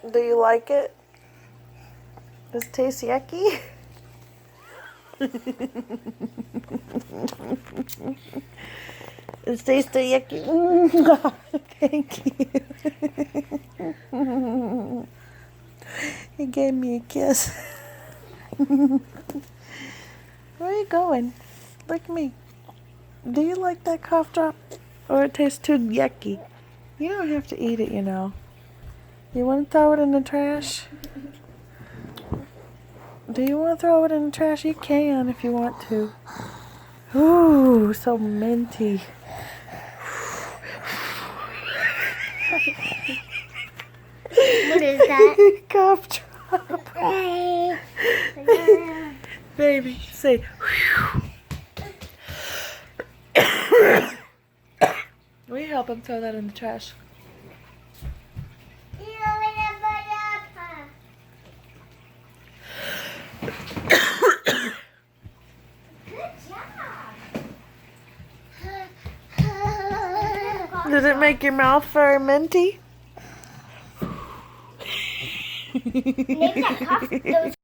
Do you like it? Does it taste yucky? It tastes yucky. Thank you. He gave me a kiss. Where are you going? Look at me. Do you like that cough drop? Or it tastes too yucky? You don't have to eat it, you know. You want to throw it in the trash? Do you want to throw it in the trash? You can if you want to. Ooh, so minty. What is that? Cough drop. Baby, say. Will you help him throw that in the trash? Good job. Did it make your mouth very minty? Maybe that cough, those